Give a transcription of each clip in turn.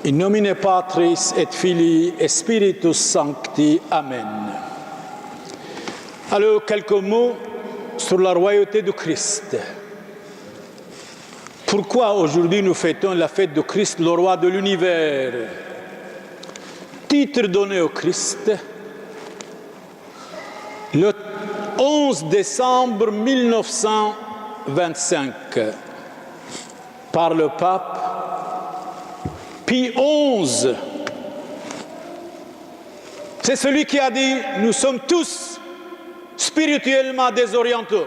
In nomine Patris et Filii et Spiritus Sancti. Amen. Alors, quelques mots sur la royauté de Christ. Pourquoi aujourd'hui nous fêtons la fête de Christ, le roi de l'univers? Titre donné au Christ le 11 décembre 1925 par le pape Pie XI. C'est celui qui a dit « Nous sommes tous spirituellement désorientés ».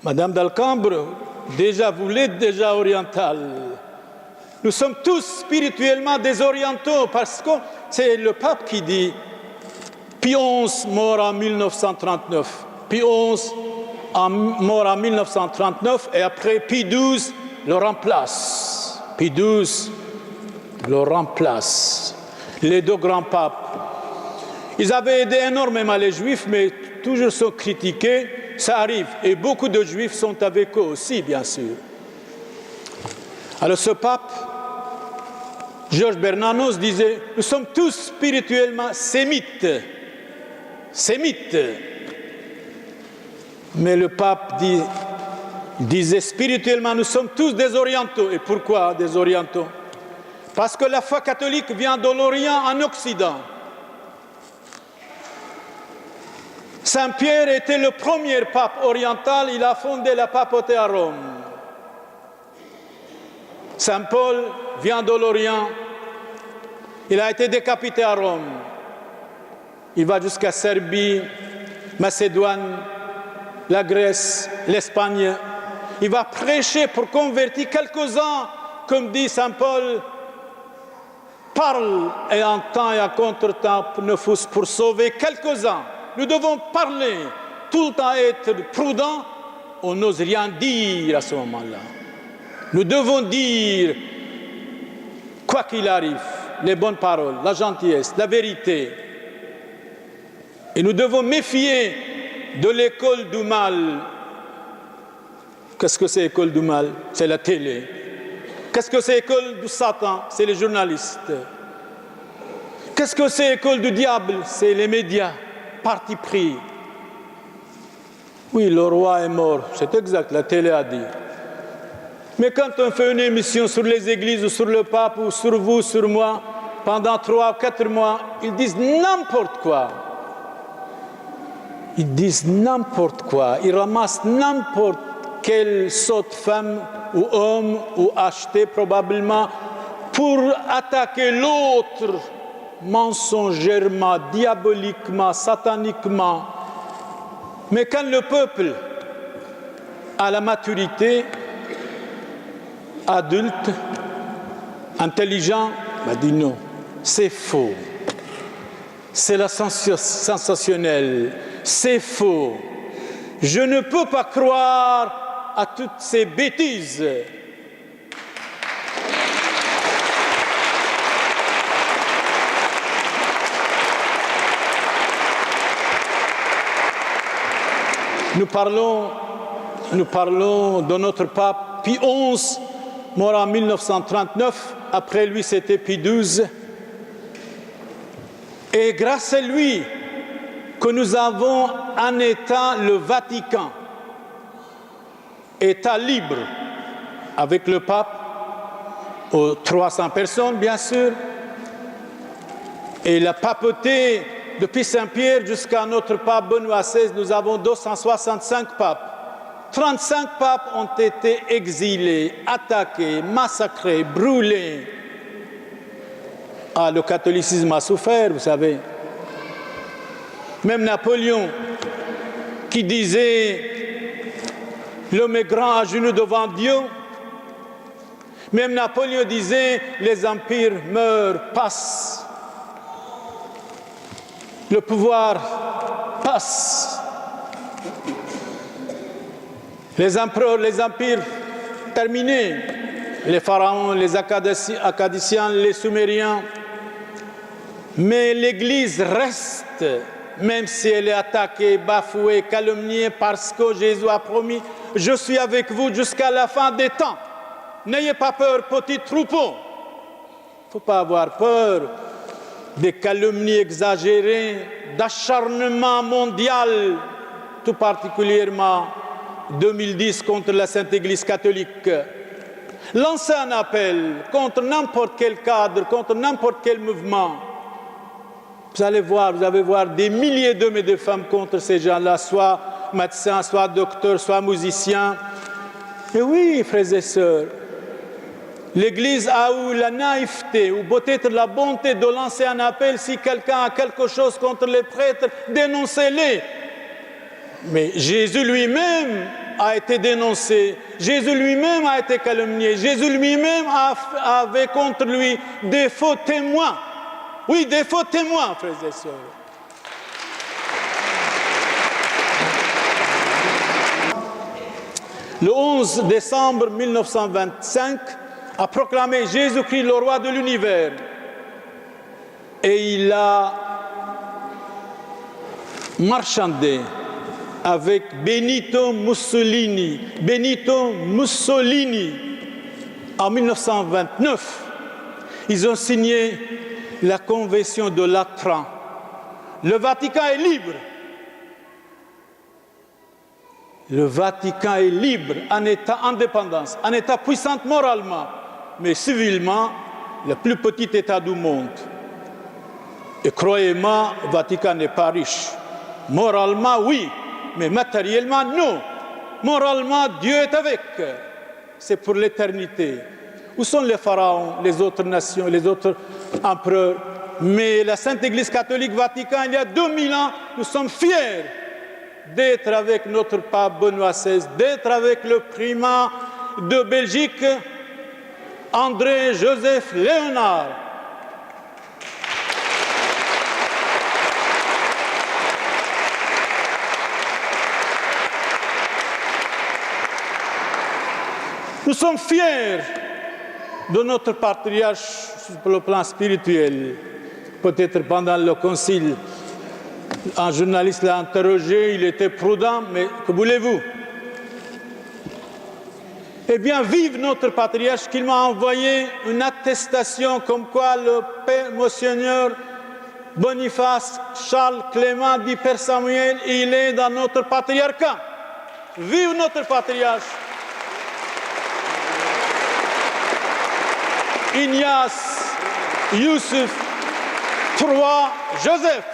Madame d'Alcambre, déjà vous l'êtes déjà orientale. Nous sommes tous spirituellement désorientés parce que c'est le pape qui dit. Pie XI mort en 1939. Pie XI mort en 1939 et après Pie XII le remplace. Pie XII le remplace. Les deux grands papes. Ils avaient aidé énormément les Juifs, mais toujours sont critiqués. Ça arrive. Et beaucoup de Juifs sont avec eux aussi, bien sûr. Alors ce pape, Georges Bernanos, disait « Nous sommes tous spirituellement sémites. » Sémites. Mais le pape disait spirituellement, nous sommes tous désorientés. Et pourquoi désorientés? Parce que la foi catholique vient de l'Orient en Occident. Saint Pierre était le premier pape oriental, il a fondé la papauté à Rome. Saint Paul vient de l'Orient, il a été décapité à Rome. Il va jusqu'à Serbie, Macédoine, la Grèce, l'Espagne. Il va prêcher pour convertir quelques-uns, comme dit Saint Paul, parle et en temps et à contre-temps pour sauver quelques-uns. Nous devons parler, tout le temps être prudents, on n'ose rien dire à ce moment-là. Nous devons dire, quoi qu'il arrive, les bonnes paroles, la gentillesse, la vérité. Et nous devons méfier de l'école du mal. Qu'est-ce que c'est l'école du mal? C'est la télé. Qu'est-ce que c'est l'école du Satan? C'est les journalistes. Qu'est-ce que c'est l'école du diable? C'est les médias. Parti pris. Oui, le roi est mort, c'est exact, la télé a dit. Mais quand on fait une émission sur les églises, ou sur le pape, ou sur vous, sur moi, pendant 3 ou 4 mois, ils disent n'importe quoi. Ils disent n'importe quoi. Ils ramassent n'importe quelle sotte femme ou homme, ou acheté probablement, pour attaquer l'autre. Mensongèrement, diaboliquement, sataniquement. Mais quand le peuple a la maturité, adulte, intelligent, dit non, c'est faux. C'est la sensationnelle, c'est faux. Je ne peux pas croire à toutes ces bêtises. Nous parlons de notre pape Pie XI, mort en 1939. Après lui, c'était Pie XII. Et grâce à lui, que nous avons un État, le Vatican, État libre, avec le pape, aux 300 personnes, bien sûr, et la papauté. Depuis Saint-Pierre jusqu'à notre pape Benoît XVI, nous avons 265 papes. 35 papes ont été exilés, attaqués, massacrés, brûlés. Ah, le catholicisme a souffert, vous savez. Même Napoléon, qui disait « L'homme est grand à genoux devant Dieu », même Napoléon disait « Les empires meurent, passent ». Le pouvoir passe. Les empereurs, les empires terminés. Les pharaons, les Acadiciens, les Sumériens. Mais l'Église reste, même si elle est attaquée, bafouée, calomniée, parce que Jésus a promis « Je suis avec vous jusqu'à la fin des temps. N'ayez pas peur, petit troupeau. ne faut pas avoir peur des calomnies exagérées, d'acharnement mondial, tout particulièrement 2010 contre la Sainte Église catholique. Lancez un appel contre n'importe quel cadre, contre n'importe quel mouvement. Vous allez voir des milliers d'hommes et de femmes contre ces gens-là, soit médecins, soit docteurs, soit musiciens. Et oui, frères et sœurs, l'Église a eu la naïveté ou peut-être la bonté de lancer un appel. Si quelqu'un a quelque chose contre les prêtres, dénoncez-les. Mais Jésus lui-même a été dénoncé. Jésus lui-même a été calomnié. Jésus lui-même avait contre lui des faux témoins. Oui, des faux témoins, frères et sœurs. Le 11 décembre 1925, a proclamé Jésus-Christ le roi de l'univers. Et il a marchandé avec Benito Mussolini. Benito Mussolini, en 1929, ils ont signé la Convention de Latran. Le Vatican est libre. Le Vatican est libre, un État indépendant, un État puissant moralement, mais civilement, le plus petit État du monde. Et croyez-moi, le Vatican n'est pas riche. Moralement, oui, mais matériellement, non. Moralement, Dieu est avec. C'est pour l'éternité. Où sont les pharaons, les autres nations, les autres empereurs? Mais la Sainte Église catholique Vatican, il y a 2000 ans, nous sommes fiers d'être avec notre pape Benoît XVI, d'être avec le primat de Belgique, André-Joseph Léonard. Nous sommes fiers de notre patriarche sur le plan spirituel. Peut-être pendant le concile, un journaliste l'a interrogé, il était prudent, mais que voulez-vous? Eh bien, vive notre patriarche qui m'a envoyé une attestation comme quoi le Père Monseigneur Boniface Charles Clément dit Père Samuel, il est dans notre patriarcat. Vive notre patriarche! Ignace, Youssef, III, Joseph.